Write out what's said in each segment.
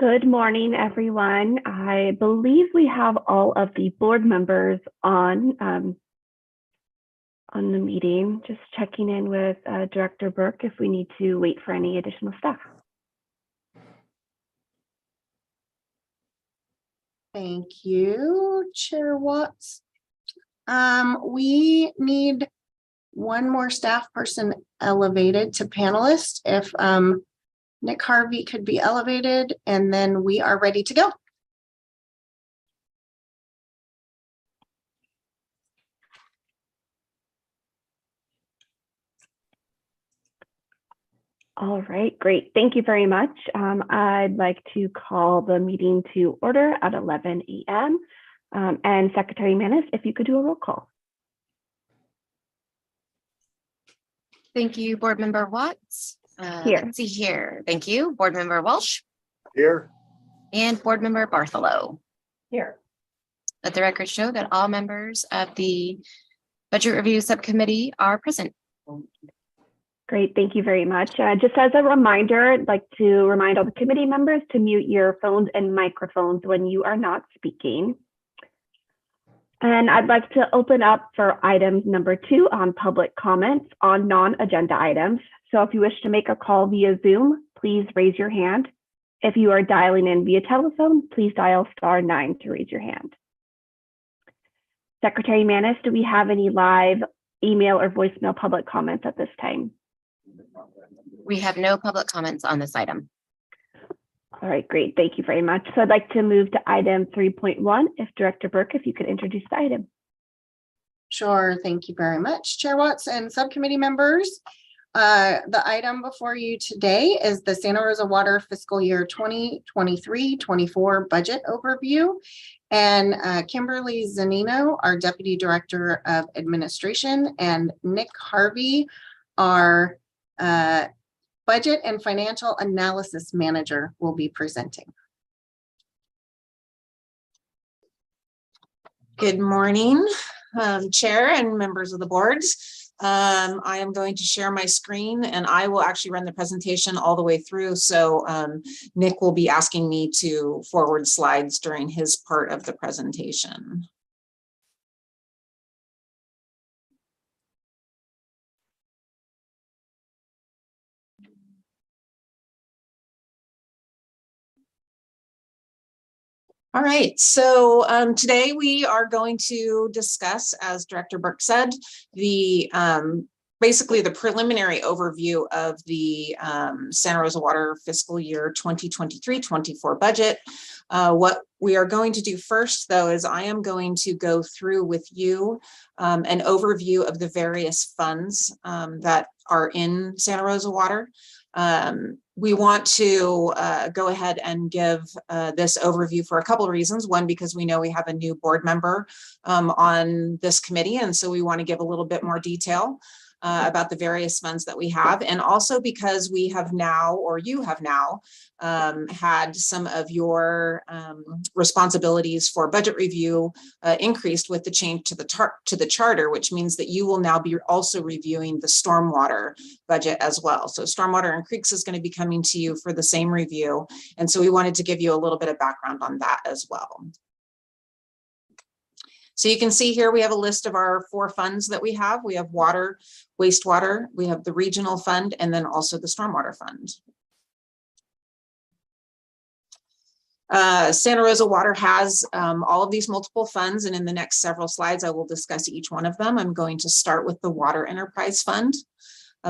Good morning, everyone. I believe we have all of the board members on the meeting. Just checking in with Director Burke if we need to wait for any additional staff. Thank you, Chair Watts. We need one more staff person elevated to panelist. If Nick Harvey could be elevated, and then we are ready to go. All right, great. Thank you very much. I'd like to call the meeting to order at 11 a.m. And Secretary Manis, if you could do a roll call. Thank you, Board Member Watts. Here. Let's see here. Thank you, Board Member Walsh. Here. And Board Member Bartholow. Here. Let the record show that all members of the Budget Review Subcommittee are present. Great, thank you very much. Just as a reminder, I'd like to remind all the committee members to mute your phones and microphones when you are not speaking. And I'd like to open up for item number 2 on public comments on non-agenda items. So if you wish to make a call via Zoom, please raise your hand. If you are dialing in via telephone, please dial *9 to raise your hand. Secretary Manis, do we have any live email or voicemail public comments at this time? We have no public comments on this item. All right, great. Thank you very much. So I'd like to move to item 3.1. If Director Burke, if you could introduce the item. Sure, thank you very much, Chair Watts and subcommittee members. The item before you today is the Santa Rosa Water fiscal year 2023-24 budget overview. And Kimberly Zanino, our Deputy Director of Administration, and Nick Harvey, our Budget and Financial Analysis Manager, will be presenting. Good morning, Chair and members of the board. I am going to share my screen and I will actually run the presentation all the way through. So Nick will be asking me to forward slides during his part of the presentation. All right, so today we are going to discuss, as Director Burke said, the basically the preliminary overview of the Santa Rosa Water fiscal year 2023-24 budget. What we are going to do first, though, is I am going to go through with you an overview of the various funds that are in Santa Rosa Water. We want to go ahead and give this overview for a couple of reasons. One, because we know we have a new board member on this committee, and so we want to give a little bit more detail about the various funds that we have, and also because we have now, or you have now, had some of your responsibilities for budget review increased with the change to the charter, which means that you will now be also reviewing the stormwater budget as well. So stormwater and creeks is going to be coming to you for the same review, and so we wanted to give you a little bit of background on that as well. So you can see here we have a list of our 4 funds that we have. We have water, wastewater, we have the regional fund, and then also the stormwater fund. Santa Rosa Water has all of these multiple funds, and in the next several slides I will discuss each one of them. I'm going to start with the Water Enterprise Fund.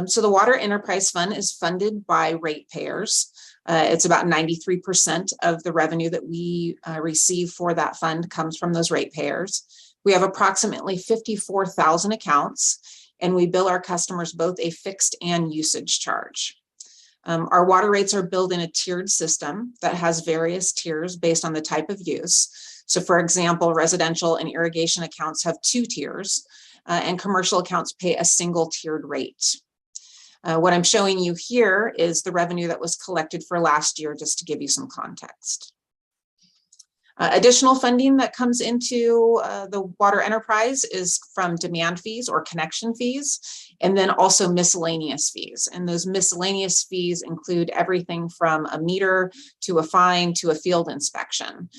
So the Water Enterprise Fund is funded by ratepayers. It's about 93% of the revenue that we receive for that fund comes from those ratepayers. We have approximately 54,000 accounts, and we bill our customers both a fixed and usage charge. Our water rates are billed in a tiered system that has various tiers based on the type of use. So for example, residential and irrigation accounts have 2 tiers, and commercial accounts pay a single tiered rate. What I'm showing you here is the revenue that was collected for last year, just to give you some context. Additional funding that comes into the water enterprise is from demand fees or connection fees, and then also miscellaneous fees. And those miscellaneous fees include everything from a meter to a fine to a field inspection.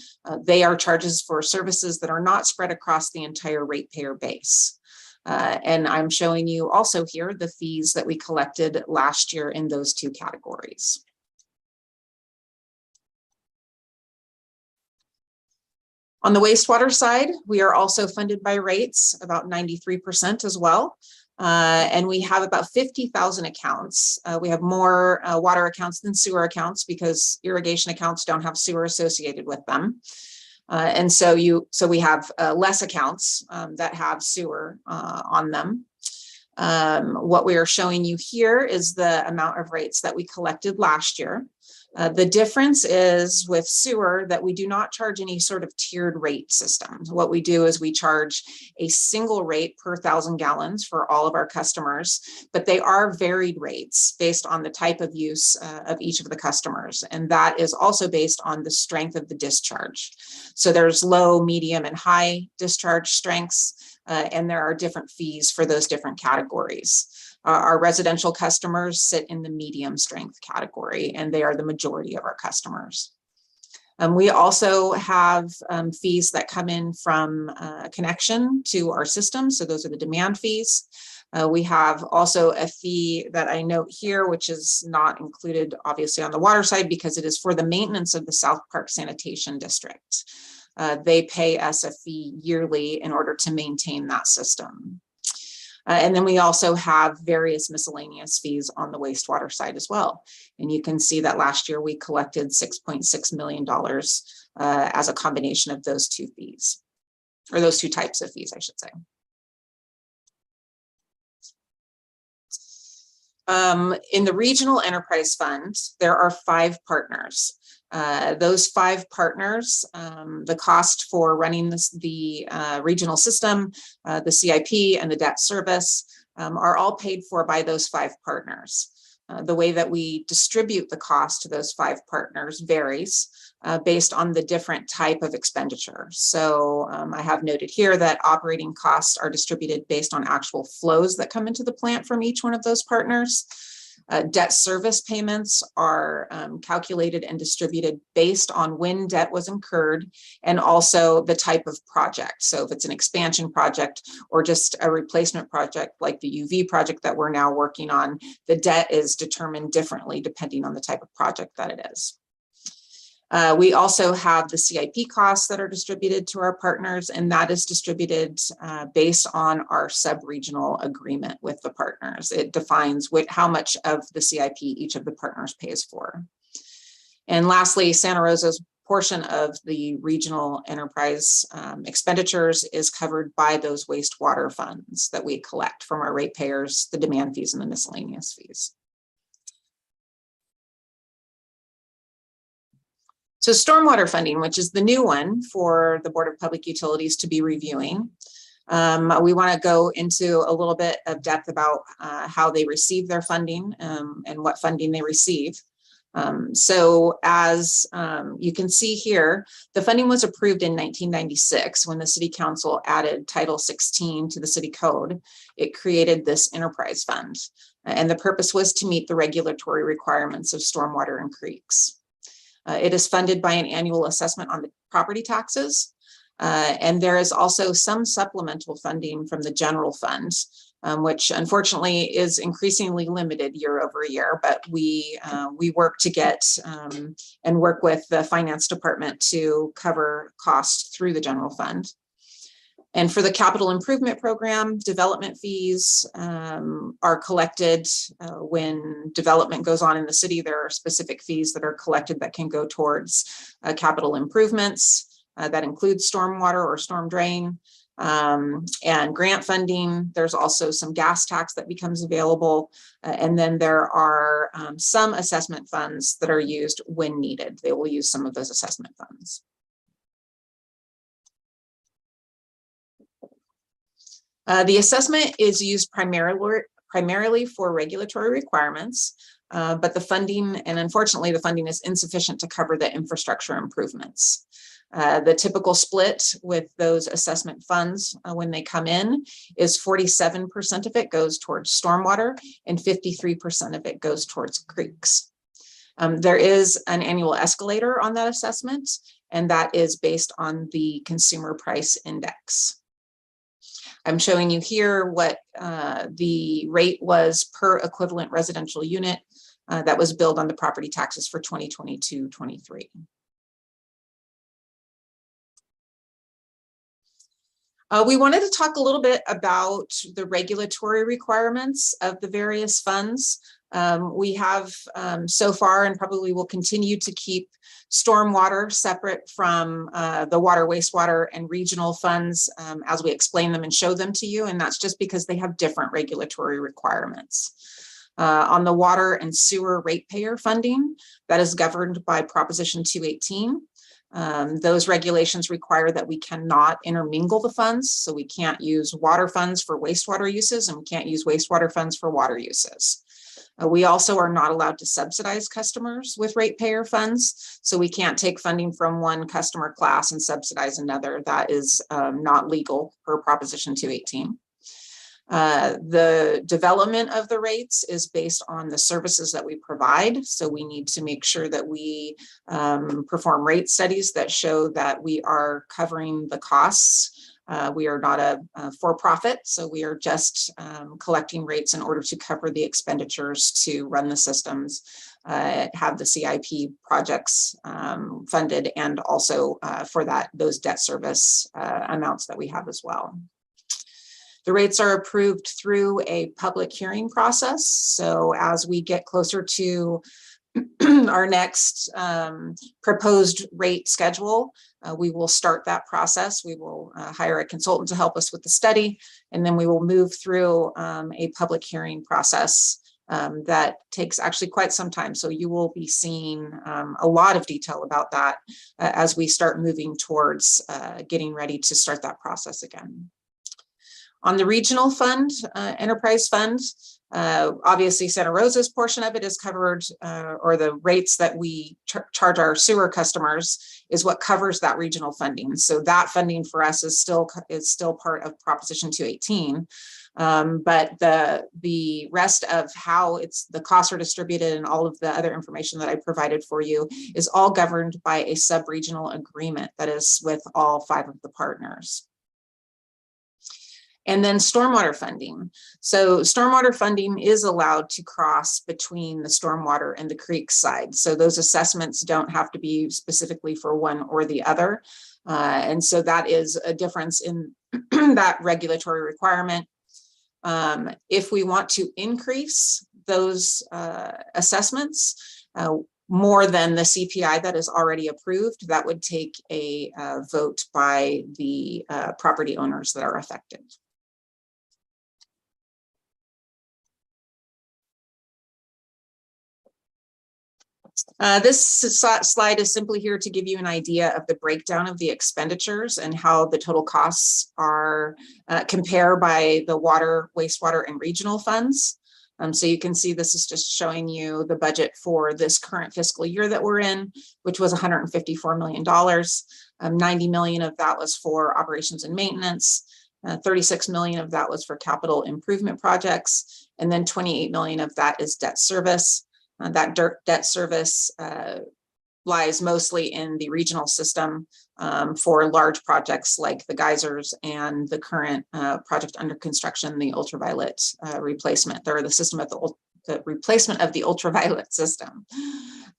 They are charges for services that are not spread across the entire ratepayer base. And I'm showing you also here the fees that we collected last year in those two categories. On the wastewater side, we are also funded by rates, about 93% as well. And we have about 50,000 accounts. We have more water accounts than sewer accounts because irrigation accounts don't have sewer associated with them. And so we have less accounts that have sewer on them. What we are showing you here is the amount of rates that we collected last year. The difference is with sewer that we do not charge any sort of tiered rate system. What we do is we charge a single rate per 1,000 gallons for all of our customers, but they are varied rates based on the type of use of each of the customers. And that is also based on the strength of the discharge. So there's low, medium, and high discharge strengths, and there are different fees for those different categories. Our residential customers sit in the medium strength category, and they are the majority of our customers. We also have fees that come in from connection to our system. So those are the demand fees. We have also a fee that I note here, which is not included obviously on the water side because it is for the maintenance of the South Park Sanitation District. They pay us a fee yearly in order to maintain that system. And then we also have various miscellaneous fees on the wastewater side as well. And you can see that last year we collected $6.6 million as a combination of those two fees, or those two types of fees, I should say. In the Regional Enterprise Fund, there are 5 partners. Those 5 partners, the cost for running the regional system, the CIP, and the debt service are all paid for by those 5 partners. The way that we distribute the cost to those 5 partners varies based on the different type of expenditure. So I have noted here that operating costs are distributed based on actual flows that come into the plant from each one of those partners. Debt service payments are calculated and distributed based on when debt was incurred and also the type of project. So if it's an expansion project or just a replacement project like the UV project that we're now working on, the debt is determined differently depending on the type of project that it is. We also have the CIP costs that are distributed to our partners, and that is distributed based on our sub-regional agreement with the partners. It defines how much of the CIP each of the partners pays for. And lastly, Santa Rosa's portion of the regional enterprise expenditures is covered by those wastewater funds that we collect from our ratepayers, the demand fees and the miscellaneous fees. So stormwater funding, which is the new one for the Board of Public Utilities to be reviewing. We want to go into a little bit of depth about how they receive their funding and what funding they receive. So as you can see here, the funding was approved in 1996 when the City Council added Title 16 to the City Code. It created this enterprise fund, and the purpose was to meet the regulatory requirements of stormwater and creeks. It is funded by an annual assessment on the property taxes, and there is also some supplemental funding from the general fund, which unfortunately is increasingly limited year over year, but we work to get and work with the finance department to cover costs through the general fund. And for the capital improvement program, development fees are collected when development goes on in the city. There are specific fees that are collected that can go towards capital improvements that include stormwater or storm drain and grant funding. There's also some gas tax that becomes available. And then there are some assessment funds that are used when needed. They will use some of those assessment funds. The assessment is used primarily for regulatory requirements, but the funding, and unfortunately the funding is insufficient to cover the infrastructure improvements. The typical split with those assessment funds when they come in is 47% of it goes towards stormwater and 53% of it goes towards creeks. There is an annual escalator on that assessment, and that is based on the consumer price index. I'm showing you here what the rate was per equivalent residential unit that was billed on the property taxes for 2022-23. We wanted to talk a little bit about the regulatory requirements of the various funds. We have so far and probably will continue to keep stormwater separate from the water, wastewater, and regional funds as we explain them and show them to you. And that's just because they have different regulatory requirements. On the water and sewer ratepayer funding, that is governed by Proposition 218. Those regulations require that we cannot intermingle the funds. So we can't use water funds for wastewater uses, and we can't use wastewater funds for water uses. We also are not allowed to subsidize customers with ratepayer funds. So we can't take funding from one customer class and subsidize another. That is not legal per Proposition 218. The development of the rates is based on the services that we provide. So we need to make sure that we perform rate studies that show that we are covering the costs. We are not a for-profit, so we are just collecting rates in order to cover the expenditures to run the systems, have the CIP projects funded, and also for those debt service amounts that we have as well. The rates are approved through a public hearing process. So as we get closer to our next proposed rate schedule, we will start that process. We will hire a consultant to help us with the study, and then we will move through a public hearing process that takes actually quite some time. So you will be seeing a lot of detail about that as we start moving towards getting ready to start that process again. On the regional fund, enterprise fund, obviously Santa Rosa's portion of it is covered, or the rates that we charge our sewer customers is what covers that regional funding. So that funding for us is still part of Proposition 218. But the rest of how the costs are distributed and all of the other information that I provided for you is all governed by a sub-regional agreement that is with all 5 of the partners. And then stormwater funding. So stormwater funding is allowed to cross between the stormwater and the creek side. So those assessments don't have to be specifically for one or the other. And so that is a difference in that regulatory requirement. If we want to increase those assessments more than the CPI that is already approved, that would take a vote by the property owners that are affected. This slide is simply here to give you an idea of the breakdown of the expenditures and how the total costs are compared by the water, wastewater, and regional funds. So you can see this is just showing you the budget for this current fiscal year that we're in, which was $154 million. 90 million of that was for operations and maintenance. 36 million of that was for capital improvement projects. And then 28 million of that is debt service. That debt service lies mostly in the regional system for large projects like the geysers and the current project under construction, the ultraviolet replacement, or the system of the replacement of the ultraviolet system.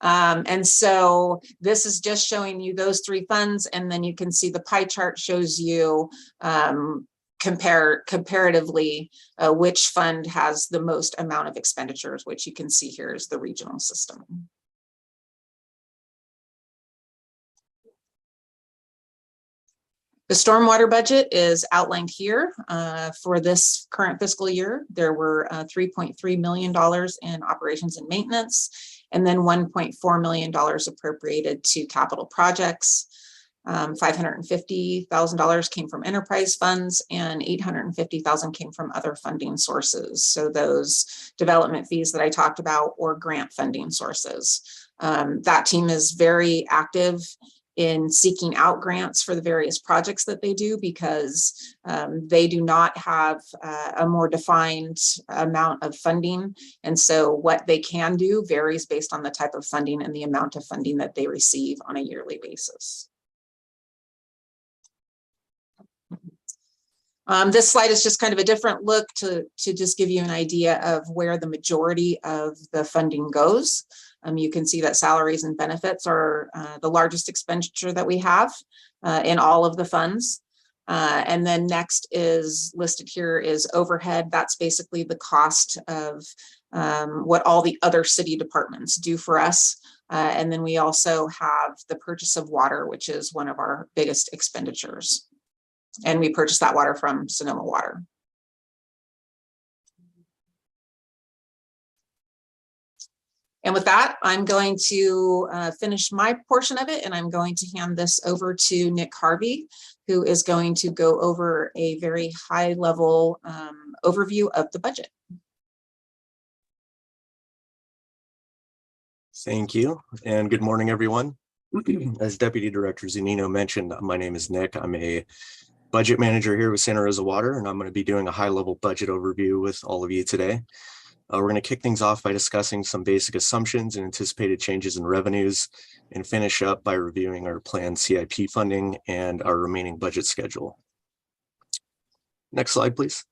And so this is just showing you those 3 funds, and then you can see the pie chart shows you comparatively which fund has the most amount of expenditures, which you can see here is the regional system. The stormwater budget is outlined here. For this current fiscal year, there were $3.3 million in operations and maintenance, and then $1.4 million appropriated to capital projects. $550,000 came from enterprise funds, and $850,000 came from other funding sources. So those development fees that I talked about, or grant funding sources. That team is very active in seeking out grants for the various projects that they do, because they do not have a more defined amount of funding. And so what they can do varies based on the type of funding and the amount of funding that they receive on a yearly basis. This slide is just kind of a different look to just give you an idea of where the majority of the funding goes. You can see that salaries and benefits are the largest expenditure that we have in all of the funds. And then next is listed here is overhead. That's basically the cost of what all the other city departments do for us. And then we also have the purchase of water, which is one of our biggest expenditures. And we purchase that water from Sonoma Water. And with that, I'm going to finish my portion of it, and I'm going to hand this over to Nick Harvey, who is going to go over a very high level overview of the budget. Thank you, and good morning, everyone. As Deputy Director Zunino mentioned, my name is Nick. I'm a budget manager here with Santa Rosa Water, and I'm going to be doing a high-level budget overview with all of you today. We're going to kick things off by discussing some basic assumptions and anticipated changes in revenues, and finish up by reviewing our planned CIP funding and our remaining budget schedule. Next slide, please.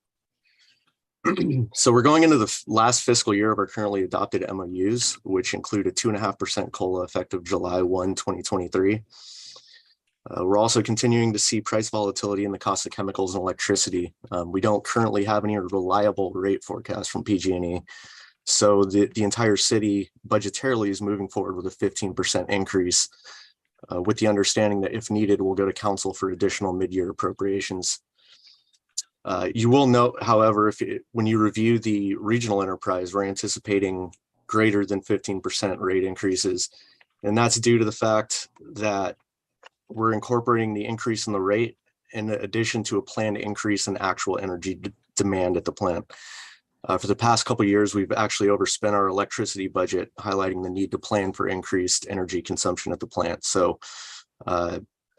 So we're going into the last fiscal year of our currently adopted MOUs, which include a 2.5% COLA effective July 1, 2023. We're also continuing to see price volatility in the cost of chemicals and electricity. We don't currently have any reliable rate forecast from PG&E. So the entire city budgetarily is moving forward with a 15% increase, with the understanding that if needed, we'll go to council for additional mid-year appropriations. You will note, however, when you review the regional enterprise, we're anticipating greater than 15% rate increases. And that's due to the fact that we're incorporating the increase in the rate in addition to a planned increase in actual energy demand at the plant. For the past couple of years, we've actually overspent our electricity budget, highlighting the need to plan for increased energy consumption at the plant. So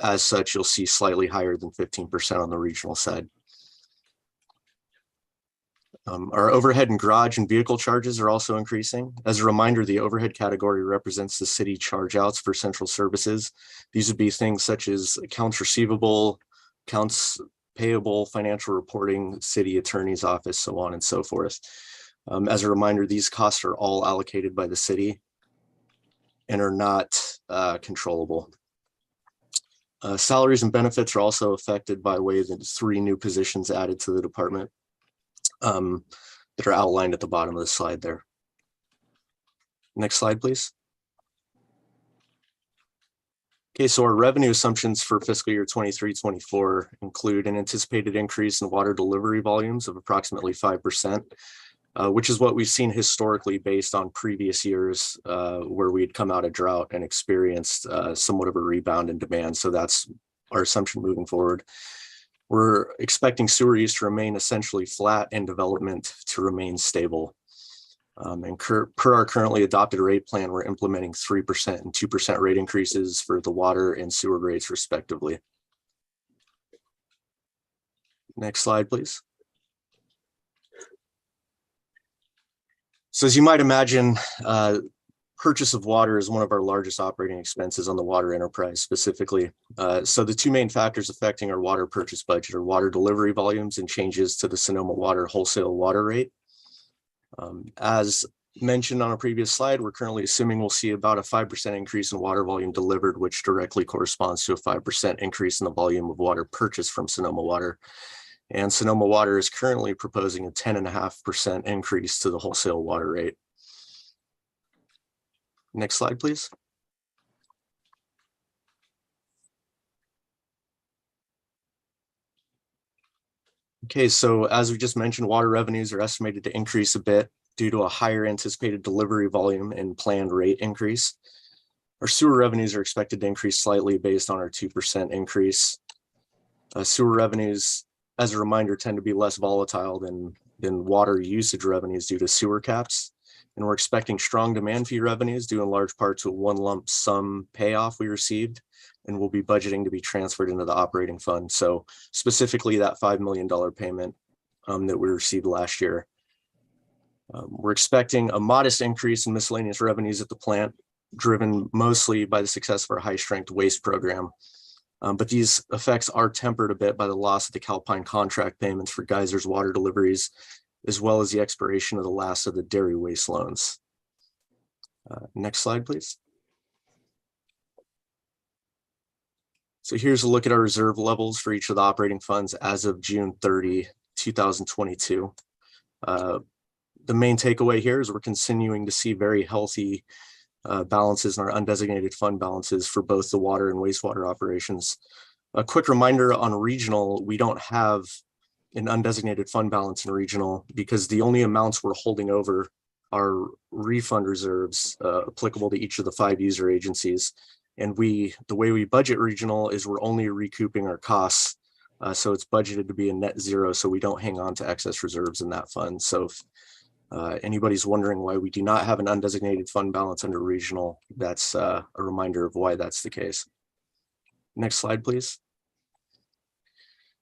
as such, you'll see slightly higher than 15% on the regional side. Our overhead and garage and vehicle charges are also increasing. As a reminder, the overhead category represents the city charge outs for central services. These would be things such as accounts receivable, accounts payable, financial reporting, city attorney's office, so on and so forth. As a reminder, these costs are all allocated by the city and are not controllable. Salaries and benefits are also affected by way of the 3 new positions added to the department. That are outlined at the bottom of the slide there. Next slide, please. Okay, so our revenue assumptions for fiscal year 23-24 include an anticipated increase in water delivery volumes of approximately 5%, which is what we've seen historically based on previous years where we'd come out of drought and experienced somewhat of a rebound in demand. So that's our assumption moving forward. We're expecting sewer use to remain essentially flat and development to remain stable. And per our currently adopted rate plan, we're implementing 3% and 2% rate increases for the water and sewer rates respectively. Next slide, please. So as you might imagine, purchase of water is one of our largest operating expenses on the water enterprise specifically. So the 2 main factors affecting our water purchase budget are water delivery volumes and changes to the Sonoma Water wholesale water rate. As mentioned on a previous slide, we're currently assuming we'll see about a 5% increase in water volume delivered, which directly corresponds to a 5% increase in the volume of water purchased from Sonoma Water. And Sonoma Water is currently proposing a 10.5% increase to the wholesale water rate. Next slide, please. Okay, so as we just mentioned, water revenues are estimated to increase a bit due to a higher anticipated delivery volume and planned rate increase. Our sewer revenues are expected to increase slightly based on our 2% increase. Sewer revenues, as a reminder, tend to be less volatile than water usage revenues due to sewer caps. And we're expecting strong demand fee revenues due in large part to a 1 lump sum payoff we received and we'll be budgeting to be transferred into the operating fund. So specifically that $5 million payment that we received last year. We're expecting a modest increase in miscellaneous revenues at the plant, driven mostly by the success of our high strength waste program. But these effects are tempered a bit by the loss of the Calpine contract payments for Geysers water deliveries, as well as the expiration of the last of the dairy waste loans. Next slide, please. So here's a look at our reserve levels for each of the operating funds as of June 30, 2022. The main takeaway here is we're continuing to see very healthy balances in our undesignated fund balances for both the water and wastewater operations. A quick reminder on regional, we don't have an undesignated fund balance in regional because the only amounts we're holding over are refund reserves applicable to each of the 5 user agencies. And the way we budget regional is we're only recouping our costs. So it's budgeted to be a net zero, so we don't hang on to excess reserves in that fund. So if anybody's wondering why we do not have an undesignated fund balance under regional, that's a reminder of why that's the case. Next slide, please.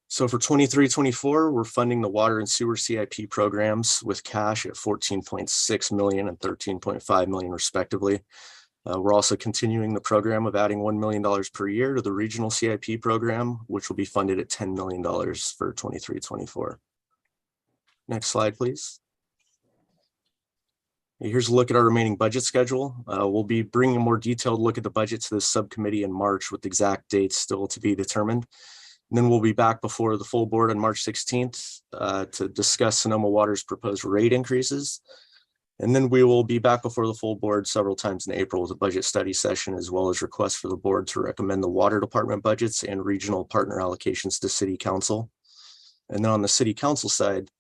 So for 23-24, we're funding the water and sewer CIP programs with cash at $14.6 million and $13.5 million respectively. We're also continuing the program of adding $1 million per year to the regional CIP program, which will be funded at $10 million for 23-24. Next slide, please. Here's a look at our remaining budget schedule. We'll be bringing a more detailed look at the budget to the subcommittee in March with exact dates still to be determined. And then we'll be back before the full board on March 16th to discuss Sonoma Water's proposed rate increases. And then we will be back before the full board several times in April with a budget study session, as well as requests for the board to recommend the water department budgets and regional partner allocations to city council. And then on the city council side,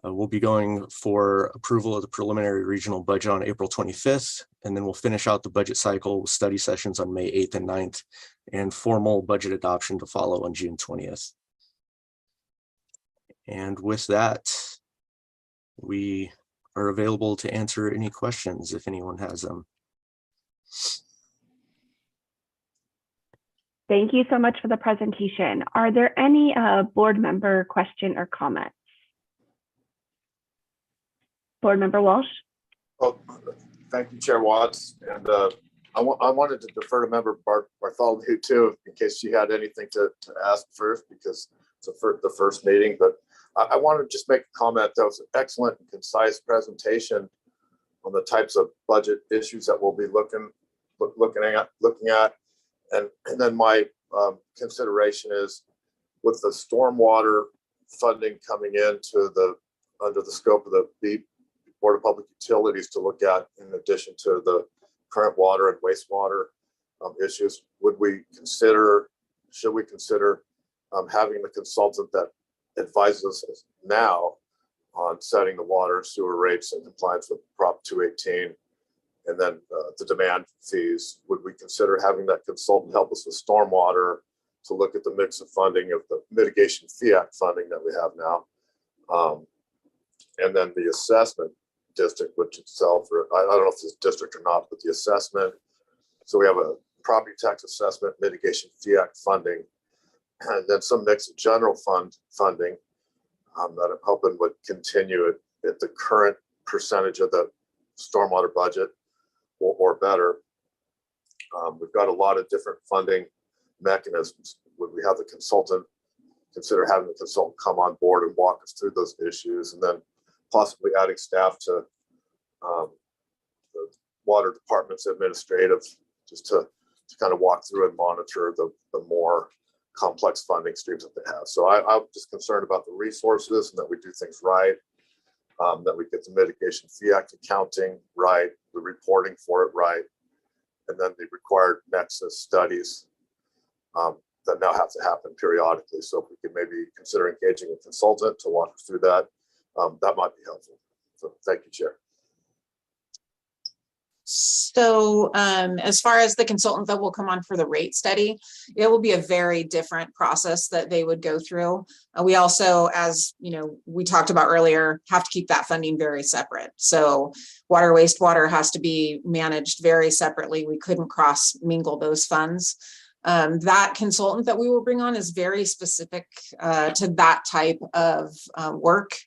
we'll be going for approval of the preliminary regional budget on April 25th, and then we'll finish out the budget cycle with study sessions on May 8th and 9th, and formal budget adoption to follow on June 20th. And with that, we are available to answer any questions if anyone has them. Thank you so much for the presentation. Are there any board member question or comment? Board Member Walsh. Well, thank you, Chair Watts. And I wanted to defer to Member Bartholomew too, in case she had anything to ask first, because it's the first meeting. But I want to just make a comment. That was an excellent and concise presentation on the types of budget issues that we'll be looking at. And then my consideration is with the stormwater funding coming into under the scope of the Board of Public Utilities to look at, in addition to the current water and wastewater issues, should we consider having the consultant that advises us now on setting the water and sewer rates in compliance with Prop 218, and then the demand fees? Would we consider having that consultant help us with stormwater to look at the mix of funding of the mitigation fee act funding that we have now, and then the assessment district, which itself, or I don't know if it's district or not, but the assessment. So we have a property tax assessment, mitigation fee act funding, and then some mix of general fund funding that I'm hoping would continue at the current percentage of the stormwater budget or better. We've got a lot of different funding mechanisms. Would we have the consultant consider having the consultant come on board and walk us through those issues, and then possibly adding staff to the water department's administrative, just to kind of walk through and monitor the more complex funding streams that they have. So I'm just concerned about the resources and that we do things right, that we get the mitigation fee act accounting right, the reporting for it right, and then the required nexus studies that now have to happen periodically. So if we could maybe consider engaging a consultant to walk us through that, that might be helpful. So thank you, Chair. So as far as the consultant that will come on for the rate study, it will be a very different process that they would go through. We also, as you know, we talked about earlier, have to keep that funding very separate. So water, wastewater has to be managed very separately. We couldn't cross mingle those funds. That consultant that we will bring on is very specific to that type of work.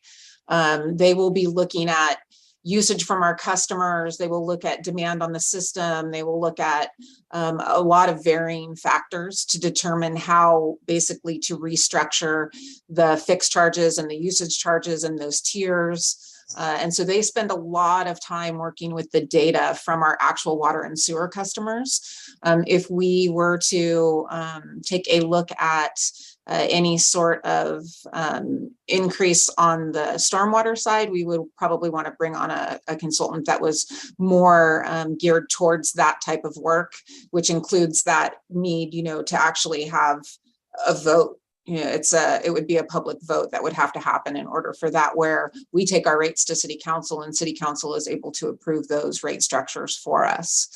They will be looking at usage from our customers. They will look at demand on the system. They will look at a lot of varying factors to determine how basically to restructure the fixed charges and the usage charges and those tiers. And so they spend a lot of time working with the data from our actual water and sewer customers. If we were to take a look at any sort of increase on the stormwater side, we would probably want to bring on a consultant that was more geared towards that type of work, which includes that need, to actually have a vote. It would be a public vote that would have to happen in order for that, where we take our rates to city council and city council is able to approve those rate structures for us.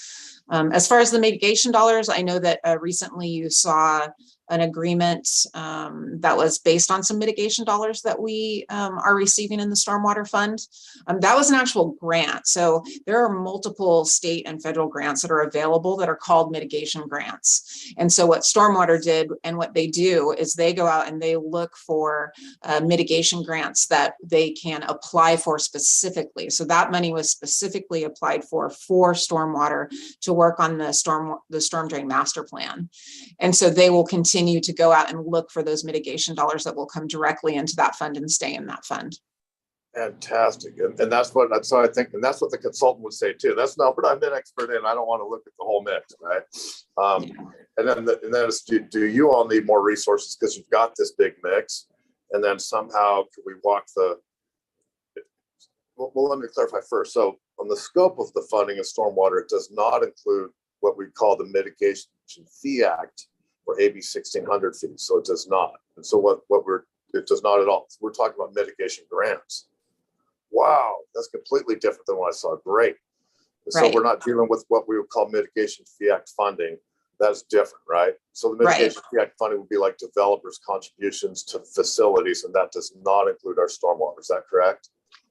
As far as the mitigation dollars, I know that recently you saw an agreement that was based on some mitigation dollars that we are receiving in the Stormwater Fund. That was an actual grant. So there are multiple state and federal grants that are available that are called mitigation grants. And so what Stormwater did and what they do is they go out and they look for mitigation grants that they can apply for specifically. So that money was specifically applied for stormwater to work on the storm drain master plan. And so they will continue to go out and look for those mitigation dollars that will come directly into that fund and stay in that fund. Fantastic. And that's what I think, and that's what the consultant would say too. That's not what I'm an expert in. I don't want to look at the whole mix, right? And then it's, do you all need more resources because you've got this big mix? And then somehow could we walk well, let me clarify first. So on the scope of the funding of stormwater, it does not include what we call the Mitigation Fee Act or AB 1600 fees. So it does not. And so it does not at all. So we're talking about mitigation grants. Wow, that's completely different than what I saw. Great. So we're not dealing with what we would call Mitigation Fee Act funding. That's different, right? So the Mitigation Fee Act funding would be like developers' contributions to facilities, and that does not include our stormwater. Is that correct?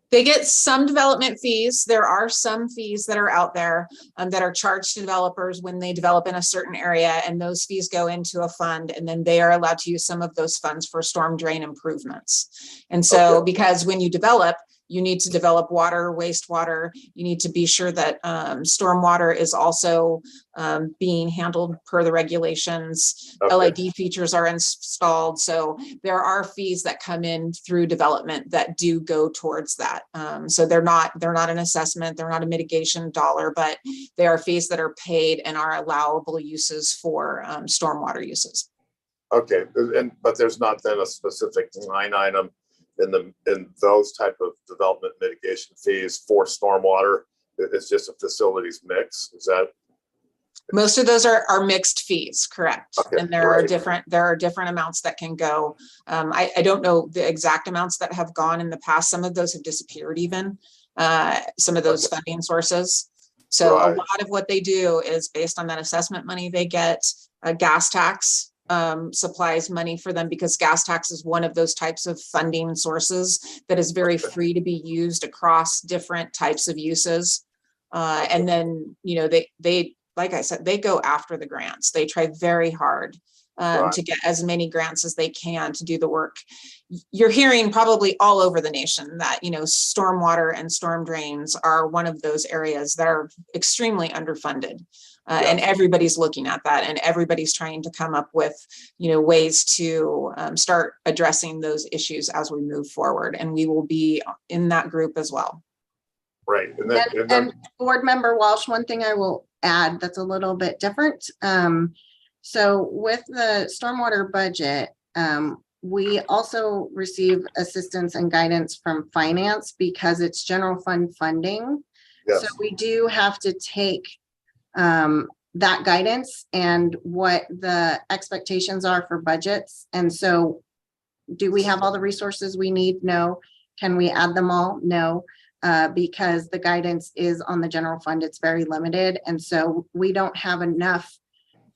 They get some development fees. There are some fees that are out there that are charged to developers when they develop in a certain area, and those fees go into a fund, and then they are allowed to use some of those funds for storm drain improvements. And so because when you develop, you need to develop water, wastewater. You need to be sure that stormwater is also being handled per the regulations. LID features are installed. So there are fees that come in through development that do go towards that. So they're not an assessment, they're not a mitigation dollar, but they are fees that are paid and are allowable uses for stormwater uses. Okay, but there's not then a specific line item in those type of development mitigation fees for stormwater. It's just a facilities mix. Is that? Most of those are mixed fees, correct? Okay, and there are different amounts that can go. I don't know the exact amounts that have gone in the past. Some of those have disappeared even, some of those funding sources. So a lot of what they do is based on that assessment money they get. A gas tax supplies money for them, because gas tax is one of those types of funding sources that is very free to be used across different types of uses. And then, they like I said, they go after the grants. They try very hard to get as many grants as they can to do the work. You're hearing probably all over the nation that, stormwater and storm drains are one of those areas that are extremely underfunded. And everybody's looking at that, and everybody's trying to come up with, ways to start addressing those issues as we move forward. And we will be in that group as well. Right. And Board Member Walsh, one thing I will add that's a little bit different. So with the stormwater budget, we also receive assistance and guidance from finance because it's general fund funding. Yes. So we do have to take that guidance and what the expectations are for budgets. And so do we have all the resources we need? No. Can we add them all? No. Because the guidance is on the general fund, it's very limited. And so we don't have enough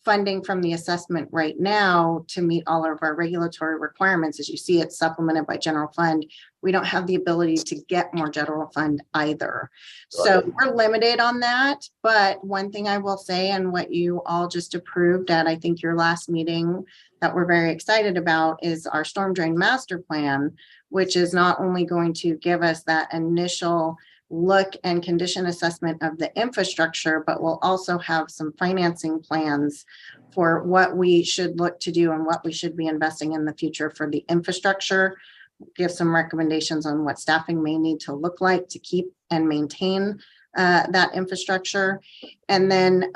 funding from the assessment right now to meet all of our regulatory requirements. As you see, it's supplemented by general fund. We don't have the ability to get more general fund either. So we're limited on that. But one thing I will say, and what you all just approved at, I think, your last meeting that we're very excited about, is our storm drain master plan, which is not only going to give us that initial look and condition assessment of the infrastructure, but we'll also have some financing plans for what we should look to do and what we should be investing in the future for the infrastructure. Give some recommendations on what staffing may need to look like to keep and maintain that infrastructure. And then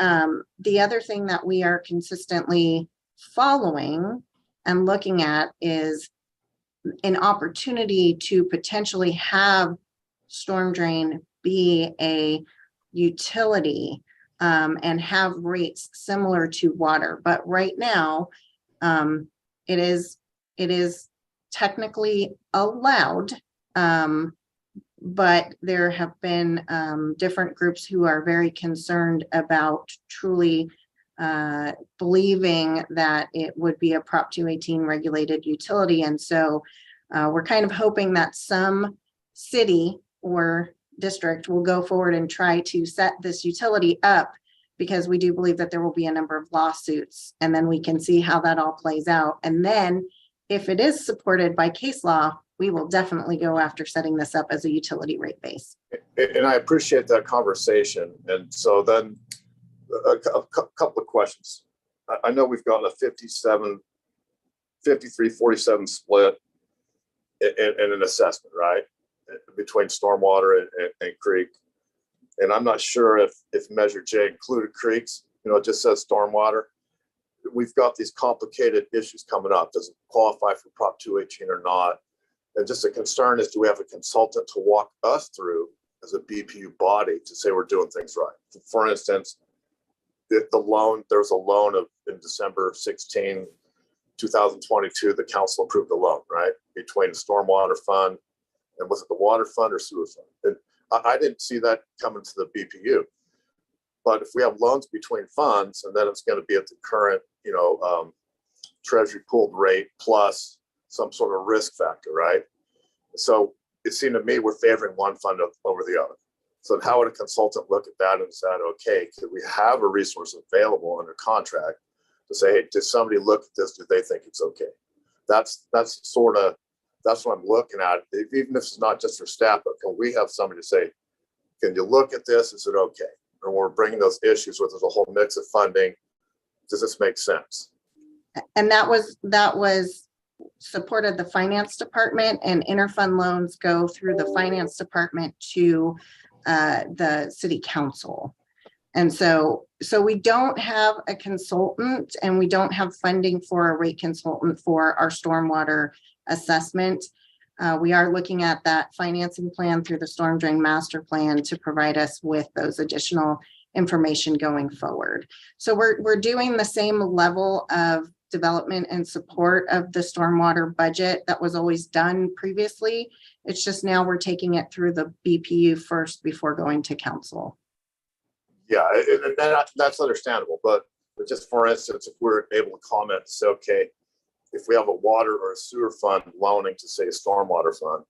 the other thing that we are consistently following and looking at is an opportunity to potentially have storm drain be a utility and have rates similar to water. But right now, it is technically allowed, but there have been different groups who are very concerned about truly believing that it would be a Prop 218 regulated utility. And so we're kind of hoping that some city or district will go forward and try to set this utility up, because we do believe that there will be a number of lawsuits, and then we can see how that all plays out. And then if it is supported by case law, we will definitely go after setting this up as a utility rate base. And I appreciate that conversation. And so then a couple of questions. I know we've got a 53-47 split in an assessment, right? Between stormwater and creek. And I'm not sure if Measure J included creeks, it just says stormwater. We've got these complicated issues coming up. Does it qualify for Prop 218 or not? And just a concern is, do we have a consultant to walk us through as a BPU body to say we're doing things right? For instance, the loan, there's a loan in December 16, 2022, the council approved the loan, right? Between the Stormwater Fund and was it the water fund or sewer fund? And I didn't see that coming to the BPU. But if we have loans between funds, and then it's going to be at the current, treasury pooled rate plus some sort of risk factor, right? So it seemed to me we're favoring one fund over the other. So how would a consultant look at that and say, okay, could we have a resource available under contract to say, hey, did somebody look at this? Do they think it's okay? That's what I'm looking at. Even if it's not just for staff, but can we have somebody to say, can you look at this? Is it okay? Or we're bringing those issues where there's a whole mix of funding. Does this make sense? And that was supported the finance department, and interfund loans go through the finance department to the city council. And so we don't have a consultant, and we don't have funding for a rate consultant for our stormwater assessment. We are looking at that financing plan through the storm drain master plan to provide us with those additional information going forward. So we're doing the same level of development and support of the stormwater budget that was always done previously. It's just now we're taking it through the BPU first before going to council. Yeah, and that's understandable. But just for instance, if we're able to comment and say, okay, if we have a water or a sewer fund loaning to, say, a stormwater fund,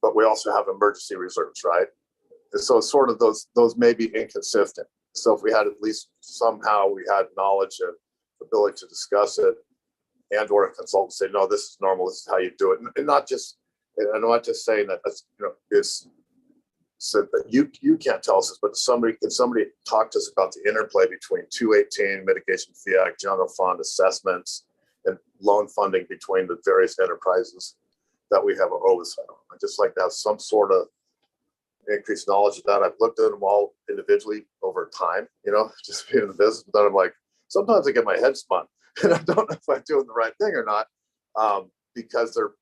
but we also have emergency reserves, right? And so sort of those may be inconsistent. So if we had at least somehow we had knowledge and ability to discuss it, and or a consultant say, no, this is normal, this is how you do it, and not just, and I'm not just saying that that's, is so that you can't tell us this, but can somebody talk to us about the interplay between 218 mitigation fee act, general fund assessments, and loan funding between the various enterprises that we have an oversight on? I'd just like to have some sort of increased knowledge of that. I've looked at them all individually over time, just being in the business, but then I'm like, sometimes I get my head spun and I don't know if I'm doing the right thing or not, because they're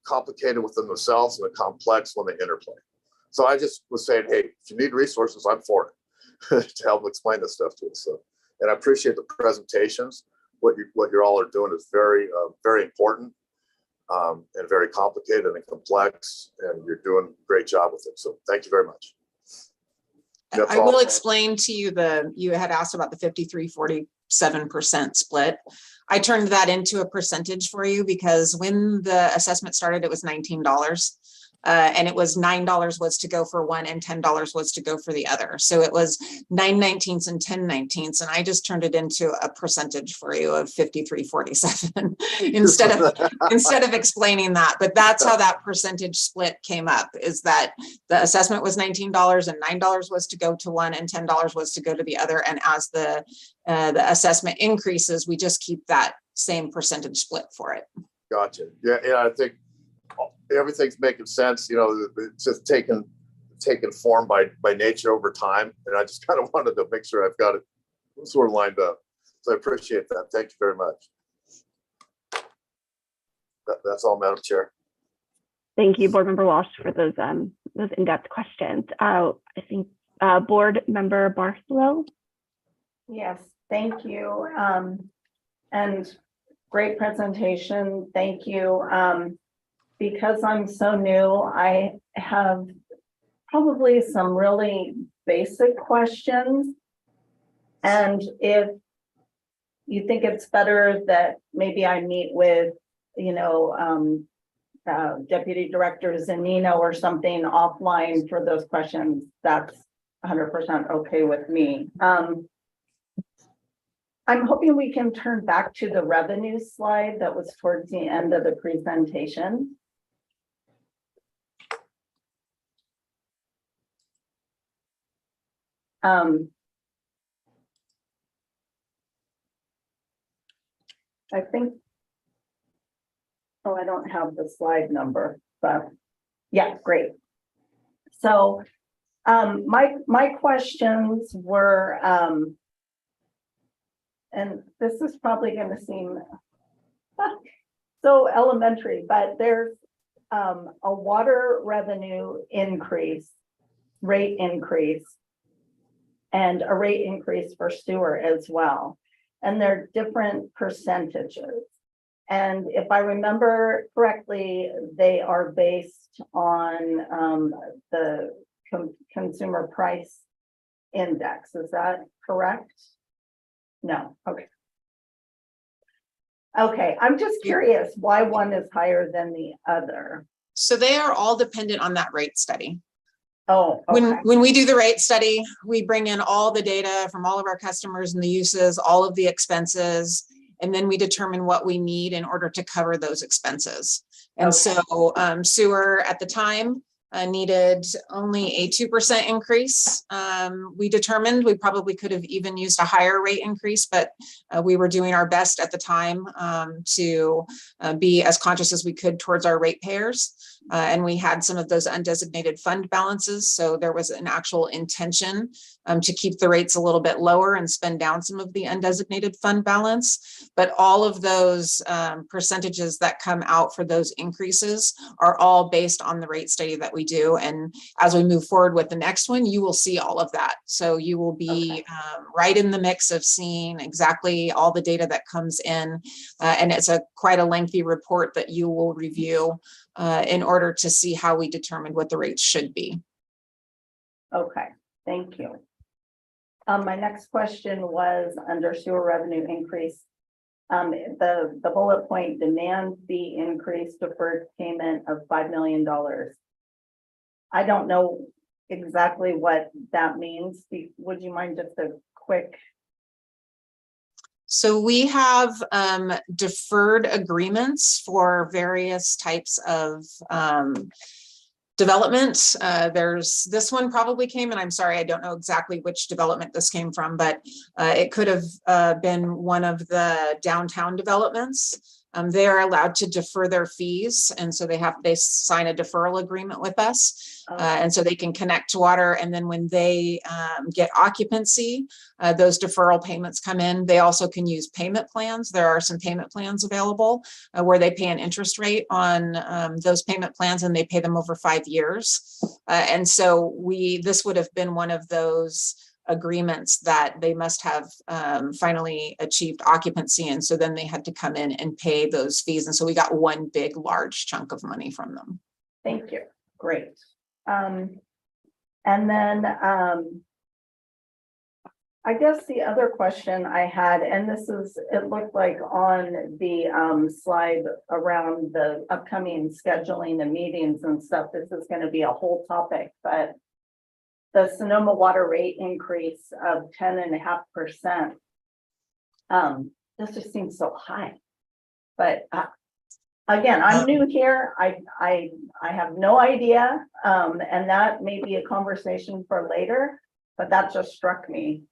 complicated within themselves and they're complex when they interplay. So I just was saying, hey, if you need resources, I'm for it to help explain this stuff to us. So, and I appreciate the presentations. What you all are doing is very, very important and very complicated and complex, and you're doing a great job with it. So thank you very much. That's I will all. explain to you you had asked about the 53-47% split. I turned that into a percentage for you because when the assessment started, it was $19. And it was $9 was to go for one and $10 was to go for the other. So it was 9/19 and 10/19. And I just turned it into a percentage for you of 53-47 instead of explaining that. But that's how that percentage split came up, is that the assessment was $19 and $9 was to go to one and $10 was to go to the other. And as the assessment increases, we just keep that same percentage split for it. Gotcha. Yeah, I think everything's making sense. It's just taken form by nature over time. And I just kind of wanted to make sure I've got it sort of lined up. So I appreciate that. Thank you very much. That's all, Madam Chair. Thank you, Board Member Walsh, for those in-depth questions. I think Board Member Bartholow. Yes, thank you. And great presentation. Thank you. Because I'm so new, I have probably some really basic questions. And if you think it's better that maybe I meet with, Deputy Director Zanino or something offline for those questions, that's 100% okay with me. I'm hoping we can turn back to the revenue slide that was towards the end of the presentation. I think, I don't have the slide number, but yeah, great. So my questions were, and this is probably going to seem so elementary, but there's a water revenue increase, rate increase, and a rate increase for sewer as well. And they're different percentages. And if I remember correctly, they are based on the consumer price index. Is that correct? No. Okay. Okay. I'm just curious why one is higher than the other. So they are all dependent on that rate study. Oh, okay. When we do the rate study, we bring in all the data from all of our customers and the uses, all of the expenses, and then we determine what we need in order to cover those expenses. And so sewer at the time needed only a 2% increase. We determined we probably could have even used a higher rate increase, but we were doing our best at the time to be as conscious as we could towards our ratepayers. And we had some of those undesignated fund balances. So there was an actual intention to keep the rates a little bit lower and spend down some of the undesignated fund balance. But all of those percentages that come out for those increases are all based on the rate study that we do. And as we move forward with the next one, you will see all of that. So you will be right in the mix of seeing exactly all the data that comes in. And it's quite a lengthy report that you will review in order to see how we determined what the rates should be. Okay, thank you. My next question was under sewer revenue increase. The bullet point demand fee increase deferred payment of $5 million. I don't know exactly what that means. Would you mind just a quick? So we have deferred agreements for various types of development. There's this one probably came, and I'm sorry, I don't know exactly which development this came from, but it could have been one of the downtown developments. They are allowed to defer their fees, and so they sign a deferral agreement with us, and so they can connect to water. And then when they get occupancy, those deferral payments come in. They also can use payment plans. There are some payment plans available where they pay an interest rate on those payment plans, and they pay them over 5 years. And so this would have been one of those agreements that they must have finally achieved occupancy. And so then they had to come in and pay those fees. And so we got one big, large chunk of money from them. Thank you. Great. And then I guess the other question I had, and this is, it looked like on the slide around the upcoming scheduling and meetings and stuff, this is going to be a whole topic, but the Sonoma water rate increase of 10.5%. This just seems so high. But again, I'm new here. I have no idea. And that may be a conversation for later, but that just struck me.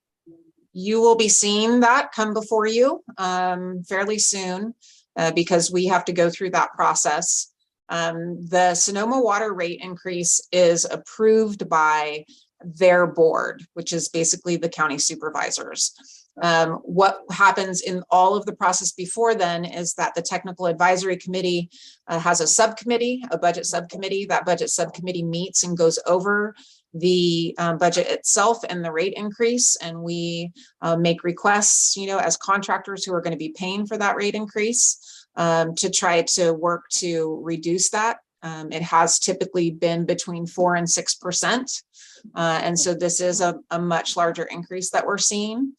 You will be seeing that come before you fairly soon because we have to go through that process. The Sonoma water rate increase is approved by their board, which is basically the county supervisors. What happens in all of the process before then is that the technical advisory committee has a subcommittee, a budget subcommittee. That budget subcommittee meets and goes over the budget itself and the rate increase. And we make requests, you know, as contractors who are going to be paying for that rate increase to try to work to reduce that. It has typically been between 4% and 6%. And so this is a much larger increase that we're seeing.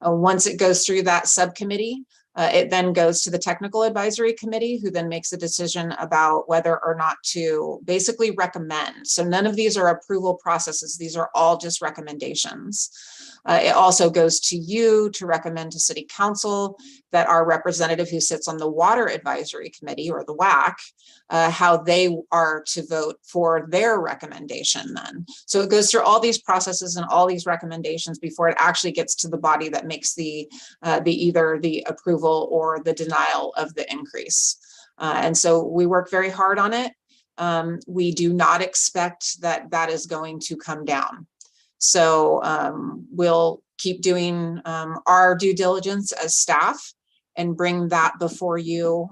Once it goes through that subcommittee, it then goes to the technical advisory committee, who then makes a decision about whether or not to basically recommend. So none of these are approval processes. These are all just recommendations. It also goes to you to recommend to city council that our representative who sits on the water advisory committee, or the WAC, how they are to vote for their recommendation then. So it goes through all these processes and all these recommendations before it actually gets to the body that makes the either the approval or the denial of the increase. And so we work very hard on it. We do not expect that that is going to come down. So we'll keep doing our due diligence as staff and bring that before you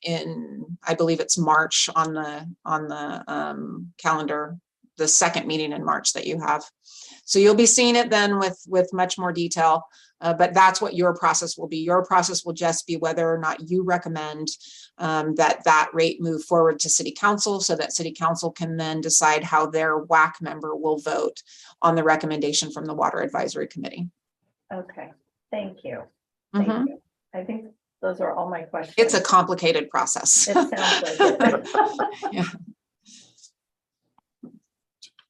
in, I believe it's March on the calendar, the second meeting in March that you have. So you'll be seeing it then with much more detail, but that's what your process will be. Your process will just be whether or not you recommend that rate move forward to city council, so that city council can then decide how their WAC member will vote on the recommendation from the water advisory committee. Okay, thank you. Thank you. I think those are all my questions. It's a complicated process. It sounds like it. Yeah.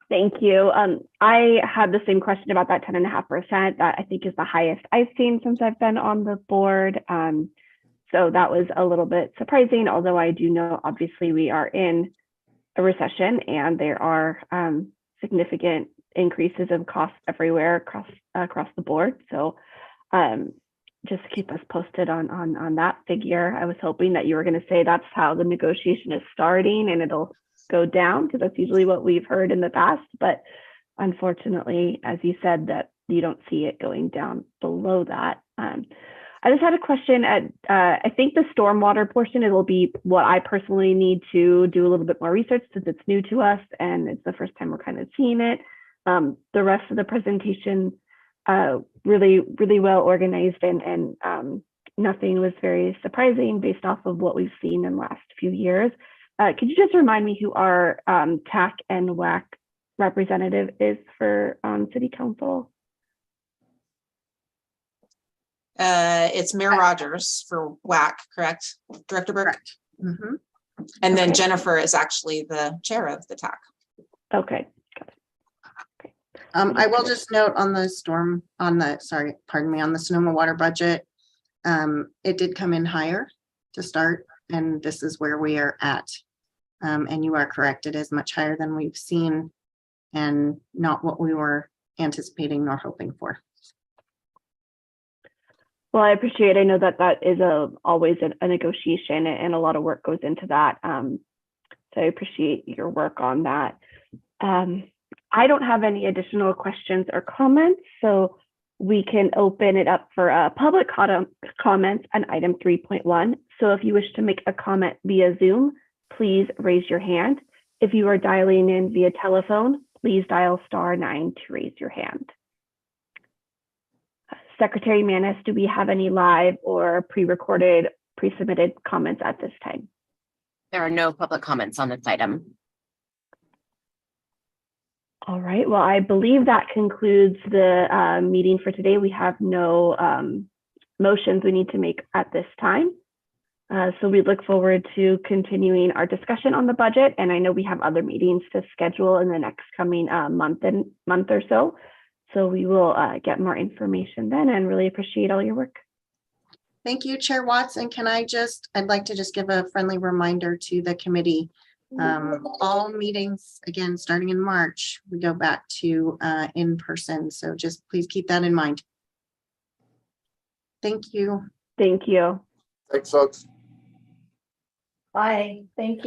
Thank you. I had the same question about that 10.5%. That I think is the highest I've seen since I've been on the board. So that was a little bit surprising, although I do know obviously we are in a recession and there are significant increases of costs everywhere across the board. So just keep us posted on that figure. I was hoping that you were going to say that's how the negotiation is starting and it'll go down, because that's usually what we've heard in the past. But unfortunately, as you said, that you don't see it going down below that. I just had a question at, I think the stormwater portion, it will be what I personally need to do a little bit more research since it's new to us and it's the first time we're kind of seeing it. The rest of the presentation, really, really well organized and nothing was very surprising based off of what we've seen in the last few years. Could you just remind me who our TAC and WAC representative is for city council? It's Mayor Rogers for WAC, correct? Director Burke? Correct. Mm-hmm. And then Okay. Jennifer is actually the chair of the TAC. Okay. Got it. Okay. I will just note on the Sonoma water budget, it did come in higher to start, and this is where we are at. And you are correct, it is much higher than we've seen and not what we were anticipating nor hoping for. Well, I appreciate. I know that that is always a negotiation and a lot of work goes into that. So I appreciate your work on that. I don't have any additional questions or comments, so we can open it up for public comments on item 3.1. So if you wish to make a comment via Zoom, please raise your hand. If you are dialing in via telephone, please dial *9 to raise your hand. Secretary Manis, do we have any live or pre-recorded, pre-submitted comments at this time? There are no public comments on this item. All right, well, I believe that concludes the meeting for today. We have no motions we need to make at this time. So we look forward to continuing our discussion on the budget. And I know we have other meetings to schedule in the next coming month or so. So we will get more information then, and really appreciate all your work. Thank you, Chair Watts. And I'd like to just give a friendly reminder to the committee. All meetings, again, starting in March, we go back to in person. So just please keep that in mind. Thank you. Thank you. Thanks, folks. Bye, thank you.